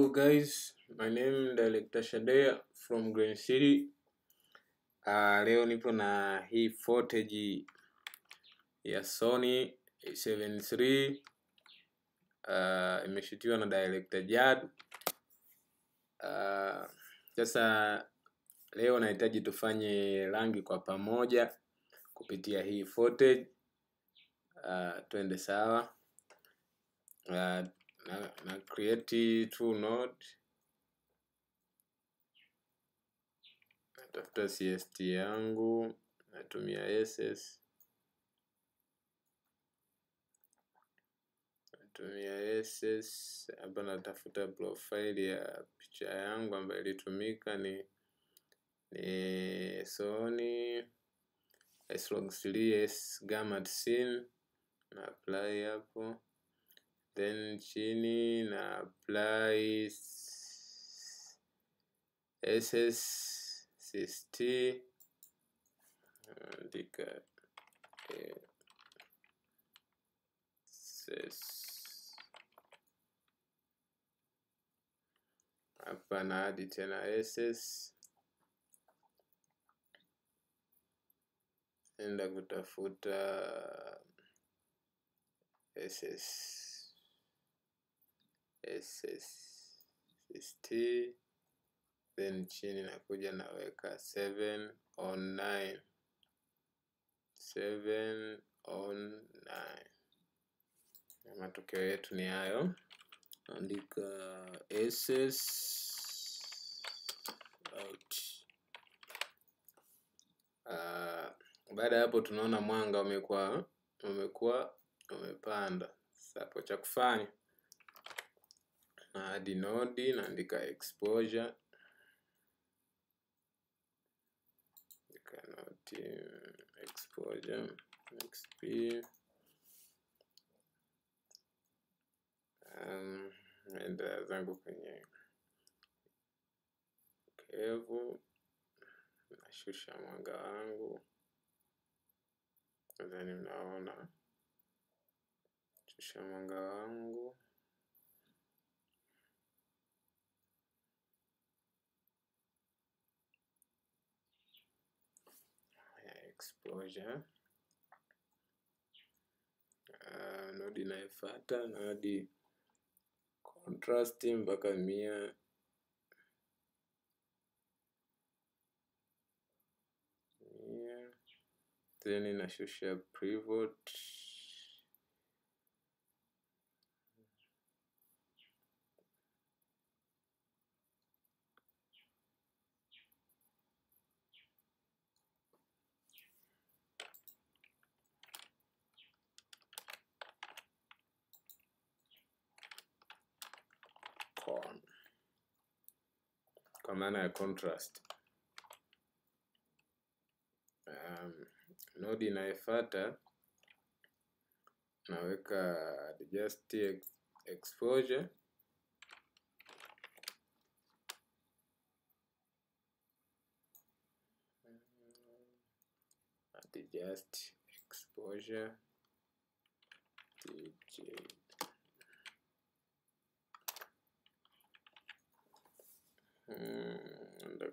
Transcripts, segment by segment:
Hello guys, my name is Director Shadea from Green City. Leo nipo na hii footage ya Sony A7 III. Imeshutiwa na Director Jad. Sasa leo nahitaji tufanye rangi kwa pamoja kupitia hii footage. Twende sawa. Na create two node. Natafuta CST yangu, natumia SS. Hapa natafuta profile ya picha yangu ambayo ilitumika ni Sony S-Log3 Gamma Scene, na apply hapo. Then chini na apply SSCST, andika hapa na hadi tena SS. Enda kutafuta SSCST, then chini nakuja naweka 7 on 9. Na matokeo yetu ni hayo. Andika SS out. Baada ya hapo tunaona mwanga umepanda. Sasa hapo cha kufanya, na hadi node naandika exposure. Exposure XP. Naenda zangu kwenye kevu, nashusha mwanga wangu. Nadhani mnaona, shusha mwanga wangu. Exposure. Node inayofuata na hadi contrast mpaka 100. Then nashusha pivot. Kwa maana ya contrast. Node inayofuata naweka adjust exposure. Adjust exposure DJ. Nenda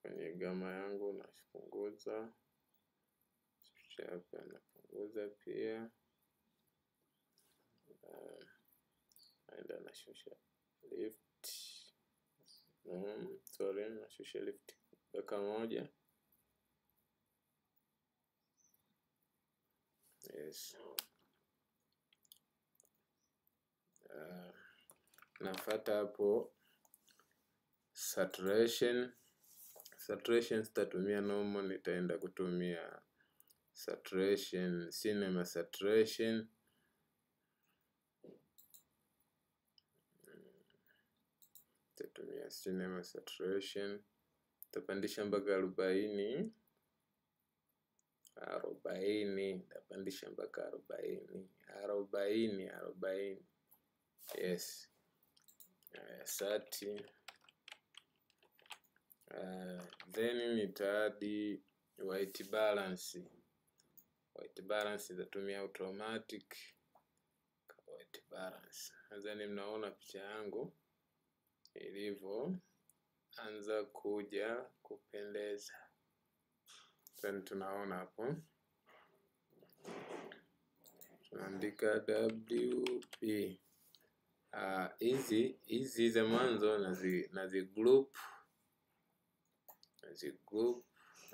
kwenye gama yangu napunguza. Hapa napunguza pia. Naenda nashusha lift. Nashusha lift mpaka 1. Yes. Nafuata hapo saturation. Saturation sitatumia normal, nitaenda kutumia saturation, cinema saturation. Nitatumia cinema saturation. Tapandisha mpaka 40. Tapandisha mpaka 40. Yes. 30. Then nitaadi white balance. White balance itatumia automatic. White balance. Nadhani mnaona picha yangu ilivyo anza kuja kupendeza. Then tunaona hapo tunaandika WP. Hizi za mwanzo nazi group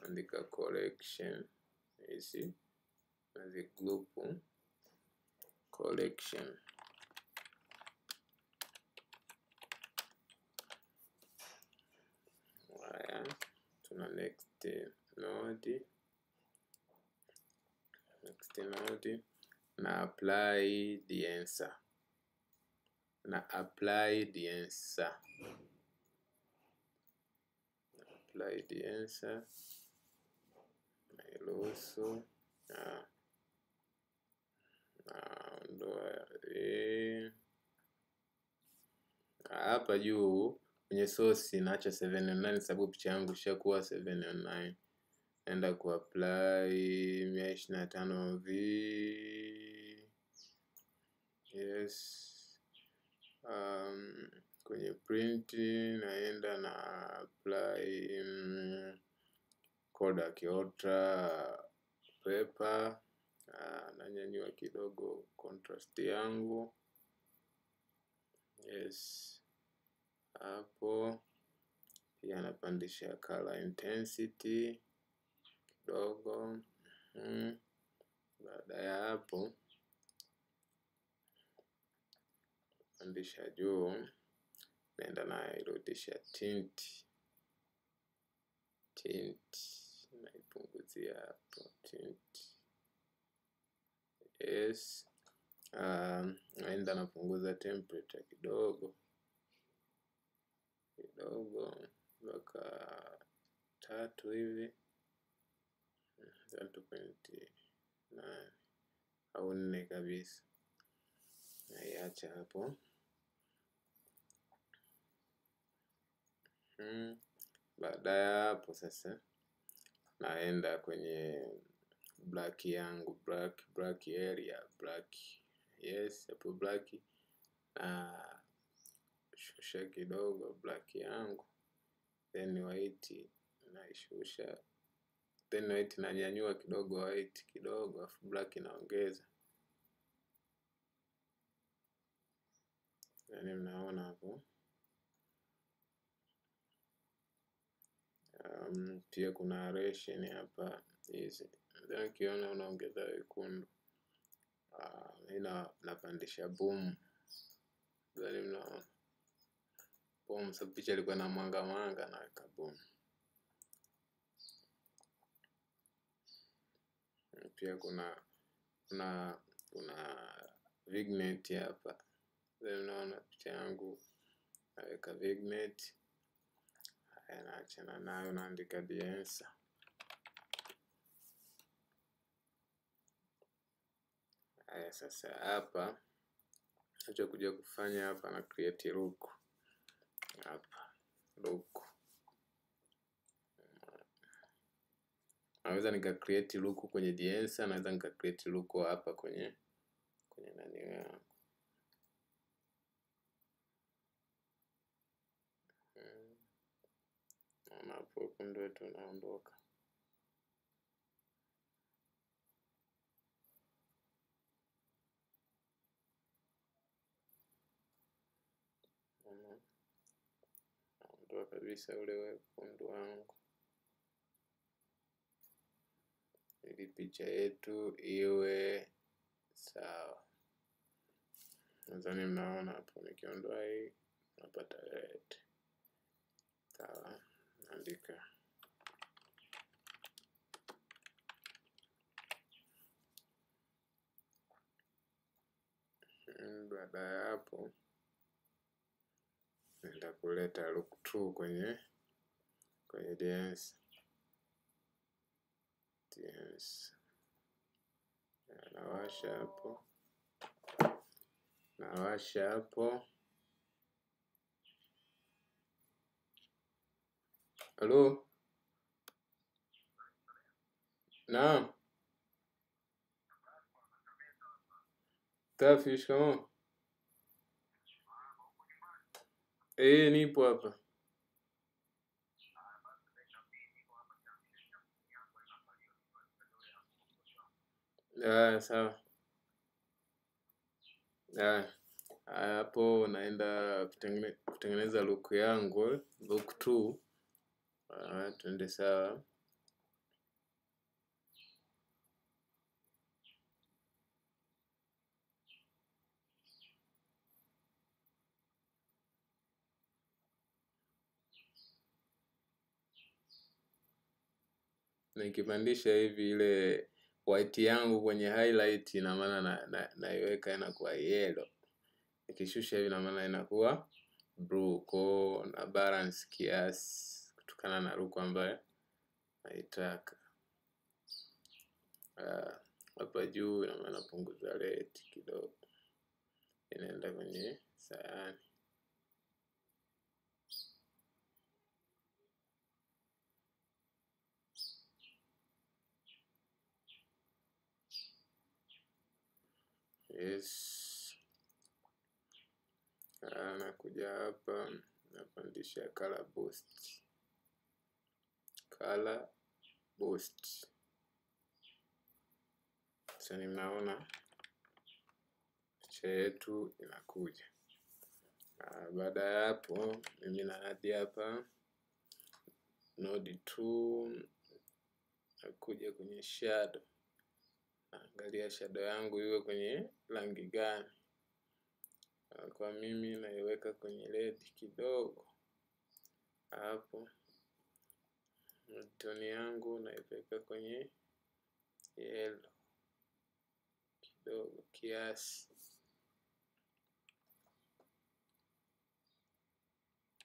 andika collection. Hizi nazi group collection. Haya, tuna next node na apply the answer. Nairuhusu hapa juu kwenye source naacha 709 sababu picha yangu ishakuwa 709. Naenda ku apply 125V. Yes. Kwenye print naenda na apply Kodak Ultra paper. Nanyanyua kidogo contrast yangu. Yes. Hapo pia napandisha color intensity kidogo. Baada ya hapo pandisha juu, naenda na irudisha tint naipunguzia hapo tint. Yes. Naenda napunguza temperature kidogo mpaka 3 hivi, 3.9 au 4 kabisa. Naiacha hapo. Baada ya hapo sasa naenda kwenye black yangu, black area. Yes, hapo black na shusha kidogo black yangu, then white naishusha, then white nanyanyua kidogo, white kidogo, afu black naongeza. Yani mnaona hapo. Pia kuna ration hapa hizi. Then ukiona unaongeza wekundu. Napandisha boom. Then mnaona boom, sababu picha ilikuwa na mwanga naweka boom. Pia kuna vignette hapa. Then unaona picha yangu naweka vignette. Haya, naachana nayo, naandika the answer. Haya, sasa hapa acha kuja kufanya hapa na create look. Hapa look. Naweza nika create look kwenye the answer, naweza nika create look hapa kwenye nani yangu. Na hapo kundu wetu unaondoka. Naondoa kabisa ule wekundu wangu, ili picha yetu iwe sawa. Nadhani mnaona hapo, nikiondoa hii napata red. Sawa, naandika baada ya hapo naenda kuleta look 2 kwenye dance. Nawasha hapo. Halo? Naam. Safi, shikamoo. Nipo hapa. Sawa. Hapo naenda kutengeneza look yangu, look 2. Tuende sawa. Nikipandisha hivi ile white yangu kwenye highlight, ina maana naiweka inakuwa yellow. Nikishusha hivi, ina maana inakuwa blue. Kwa na balance kiasi kutokana na look ambayo naitaka. Hapa juu ina maana punguza red kidogo, inaenda kwenye sayani. Yes. Nakuja hapa napandisha color boost. Sasa mnaona picha yetu inakuja. Baada ya hapo, mimi naadi hapa node 2, nakuja kwenye shadow. Naangalia shadow yangu iwe kwenye rangi gani. Kwa mimi naiweka kwenye red kidogo. Hapo tone yangu naiweka kwenye yellow kidogo kiasi.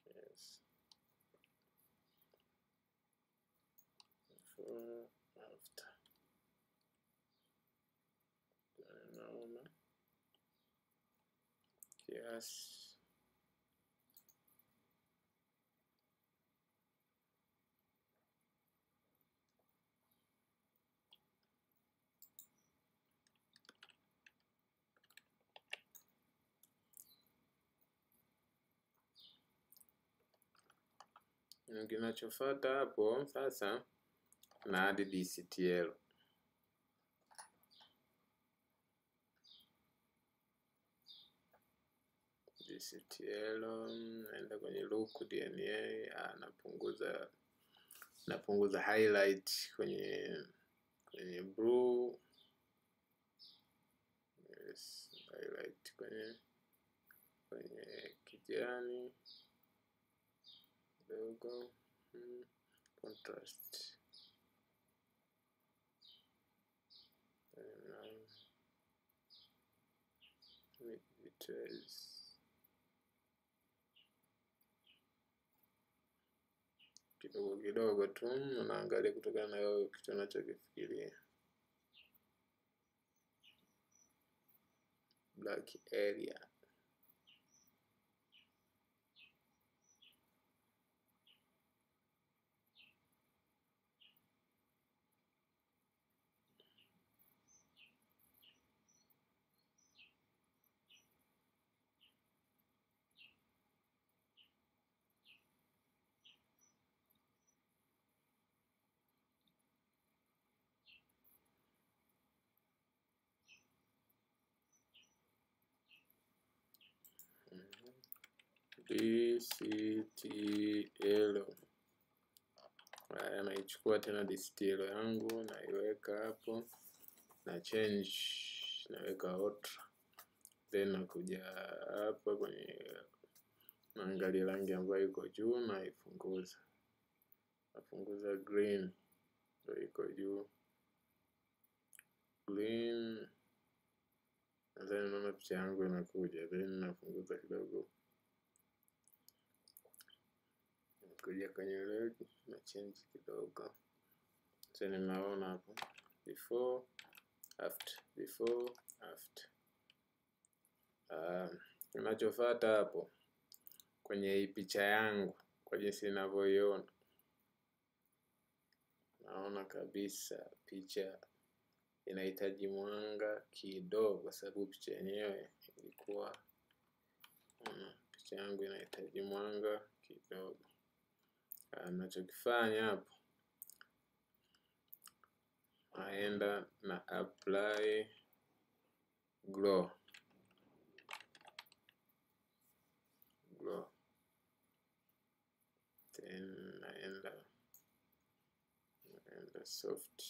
Yes. Before, after. Naona kiasi. Kinachofuata hapo sasa, na add DCTL. Naenda kwenye look DNA, napunguza highlight kwenye blue. Yes, highlight kwenye kijani kidogo. Contrast. Kidogo tu, unaangalia kutokana na wewe kitu unachokifikiria. Black area. DCTL. Naichukua tena DCTL yangu, naiweka hapo, na change, naweka ultra. Then nakuja hapa kwenye naangalia rangi ambayo iko juu, naipunguza. Napunguza green, ndio iko juu. Green. Then naona picha yangu inakuja, then napunguza kidogo. Kuja kwenye red na change kidogo. Sasa naona hapo before after. Kinachofuata hapo kwenye hii picha yangu, kwa jinsi ninavyoiona, naona kabisa picha inahitaji mwanga kidogo, kwa sababu picha yenyewe ilikuwa picha yangu inahitaji mwanga kidogo. Ninachokifanya hapo, naenda na apply glow. Then naenda soft.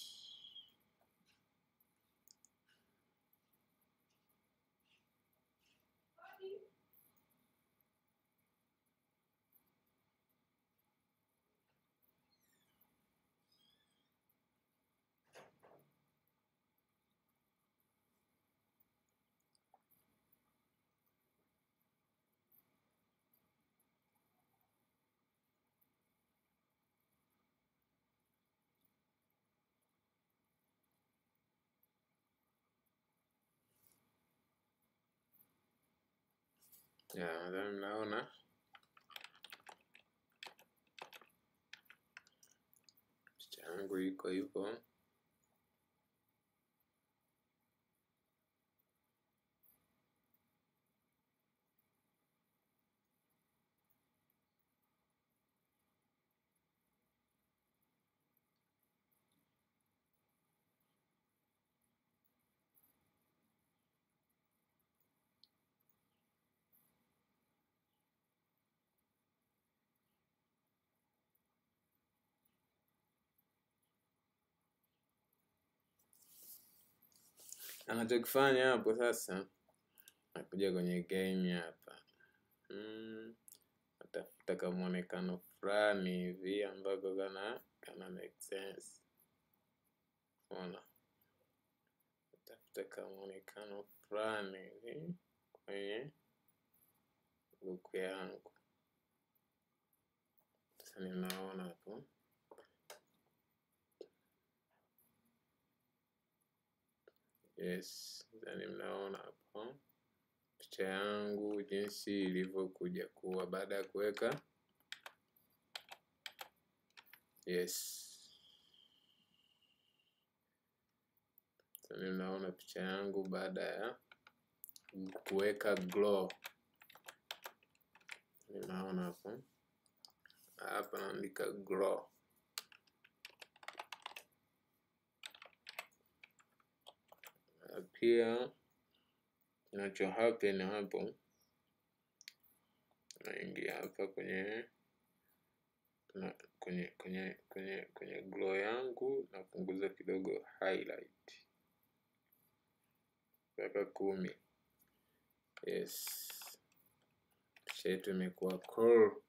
Nadhani mnaona picha yangu iko hivyo. Anachokifanya hapo sasa, nakuja kwenye game hapa. Natafuta kama muonekano fulani hivi ambako kana make sense. Unaona? Natafuta kama muonekano fulani hivi kwenye look yangu. Sasa ninaona hapo. Yes, then mnaona hapo picha yangu jinsi ilivyokuja kuwa baada ya kuweka. Yes. Then mnaona picha yangu baada ya kuweka glow. Mnaona hapo. Hapa naandika glow. Pia kinacho happen hapo, naingia hapa kwenye glow yangu, napunguza kidogo highlight mpaka 10. Yes, picha yetu imekuwa cool.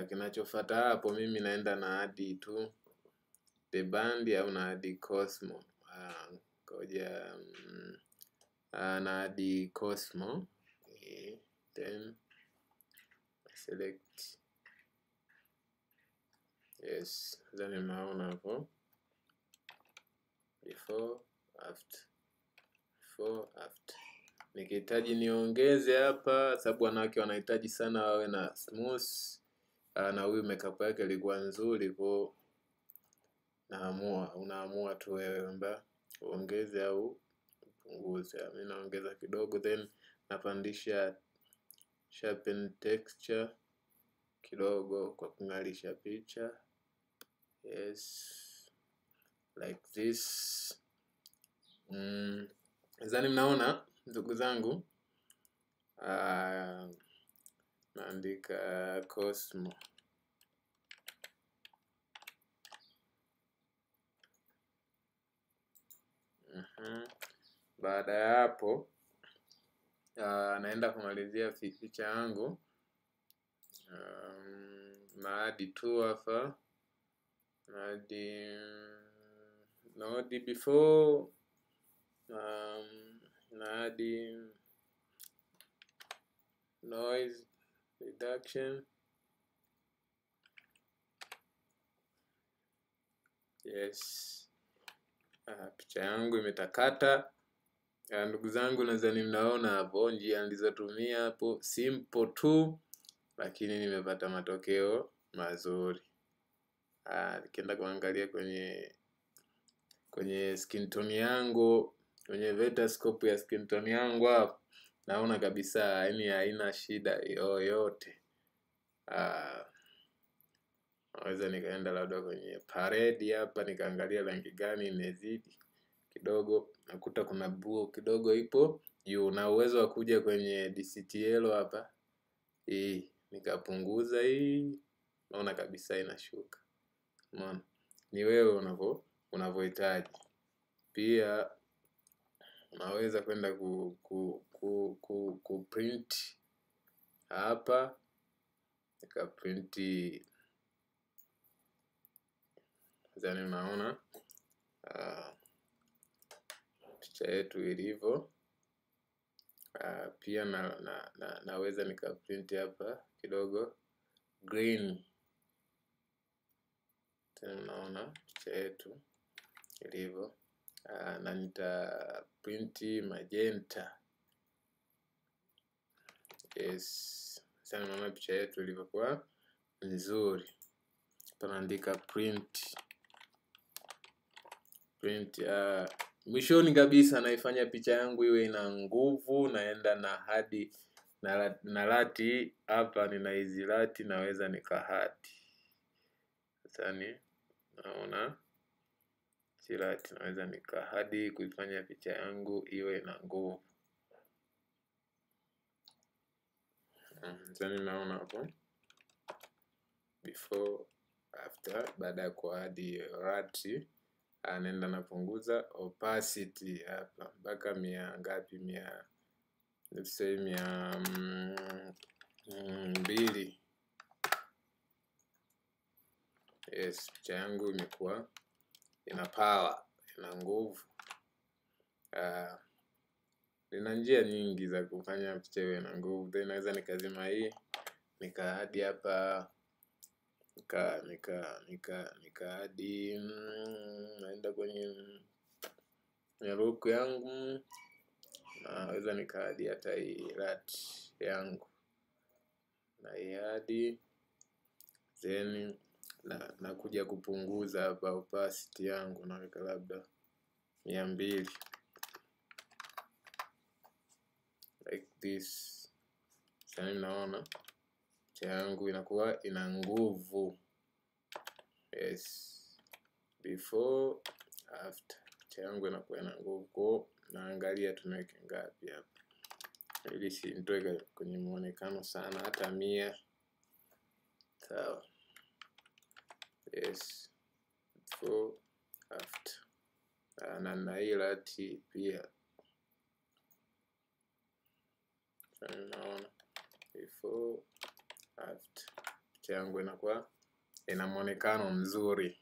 Kinachofuata hapo, mimi naenda na add tu the band au na add Cosmo. Ngoja na add Cosmo. Then select. Yes, then unaona hapo before after. Nikihitaji niongeze hapa, sababu wanawake wanahitaji sana wawe na smooth, na huyu makeup yake ilikuwa nzuri, kwa unaamua tu wewe kwamba uongeze au upunguze. Mimi naongeza kidogo, then napandisha sharpen texture kidogo kwa kung'arisha picha. Yes, like this. Zani mnaona ndugu zangu, naandika Cosmo. Baada ya hapo, naenda kumalizia picha yangu. Naadi tu hapa, naadi before, naadi noise reduction. Yes, picha yangu imetakata. Ndugu zangu, nadhani mnaona hapo njia nilizotumia hapo, simple tu, lakini nimepata matokeo mazuri. Nikienda kuangalia kwenye skin tone yangu, kwenye Vitascope ya skin tone yangu hapo, naona kabisa yani haina shida yoyote. Naweza nikaenda labda kwenye parade hapa nikaangalia rangi gani imezidi kidogo, nakuta kuna blue kidogo ipo juu, na uwezo wa kuja kwenye DCTL hapa nikapunguza hii, naona kabisa inashuka. Unaona, ni wewe unavyohitaji. Pia unaweza kwenda ku print hapa, nika print zani, unaona picha yetu ilivyo. Pia naweza nika print hapa kidogo green, tena unaona picha yetu ilivyo. Na nita print magenta. Yes, sasa unaona picha yetu ilivyokuwa nzuri. Tunaandika print. Mwishoni kabisa naifanya picha yangu iwe ina nguvu, naenda na hadi na lati hapa, nina hizi lati naweza nikahati. Sasa naona silati naweza nikahadi kuifanya picha yangu iwe na nguvu. Sasa naona hapo before after, baada ya kuhadi lati anaenda napunguza opacity hapa mpaka 100 ngapi, 200. Yes, picha yangu imekuwa ina power, ina nguvu. Nina njia nyingi za kufanya picha iwe na nguvu. Then naweza nikazima hii, nikahadi hapa, nikahadi, naenda kwenye look yangu, naweza nikahadi hata hii lati yangu, na ihadi. Then nakuja kupunguza hapa opacity yangu, naweka labda 200 like this. Sasa naona picha yangu inakuwa ina nguvu. Yes, before after, picha yangu inakuwa ina nguvu. Kwa naangalia tunaweka ngapi hapa ili sinitoe kwenye muonekano sana, hata 100. Sawa. Yes, before after. Na hii lati pia naona before after, picha yangu inakuwa ina muonekano mzuri.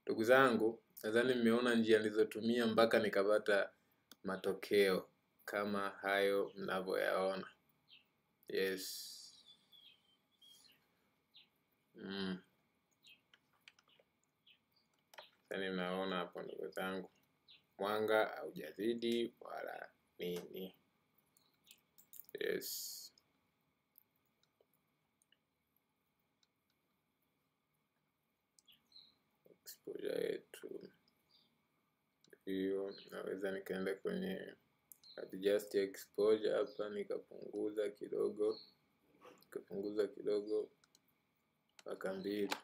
Ndugu zangu, nadhani mmeona njia nilizotumia mpaka nikapata matokeo kama hayo mnavyoyaona. Yes. Sasa mnaona hapo ndugu zangu, mwanga haujazidi wala nini. Yes. Exposure yetu hiyo, naweza nikaenda kwenye adjust exposure hapa, nikapunguza kidogo mpaka 2.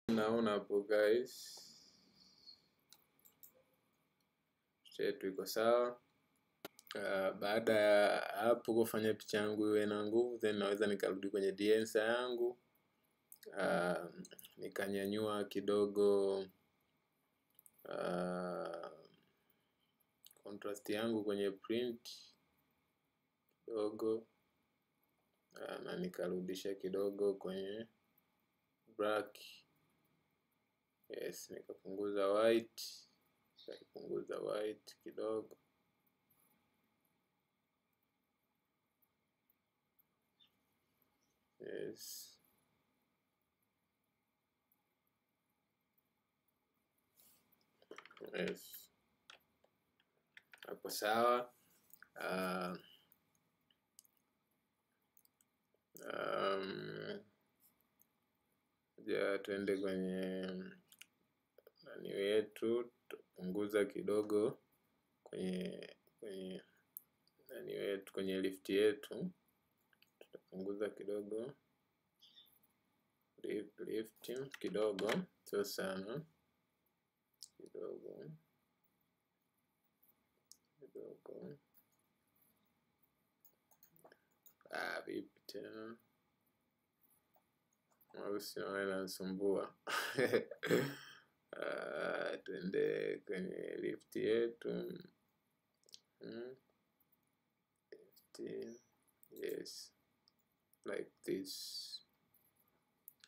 Naona hapo guys, picha yetu iko sawa. Baada ya hapo kufanya picha yangu iwe na nguvu, then naweza nikarudi kwenye DNS yangu, nikanyanyua kidogo contrast yangu kwenye print kidogo, na nikarudisha kidogo kwenye black. Yes, nikapunguza white kidogo. Yes. Yes. Hapo sawa. Tuende kwenye nani yetu, tutapunguza kidogo kwenye nani wetu, kwenye lift yetu tutapunguza kidogo lift kidogo, sio sana, kidogo. Vipi tena? Mouse inasumbua. Tuende kwenye lift yetu. Yes, like this.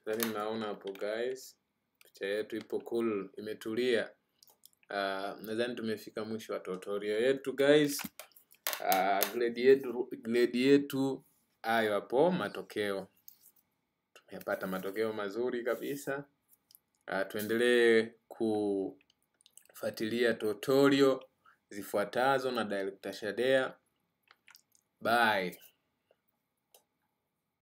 Nadhani mnaona hapo guys, picha yetu ipo cool, imetulia. Nadhani tumefika mwisho wa tutorial yetu guys. Grade yetu hayo hapo, matokeo. Tumepata matokeo mazuri kabisa. Tuendelee kufuatilia tutorial zifuatazo na Director Shadea. Bye.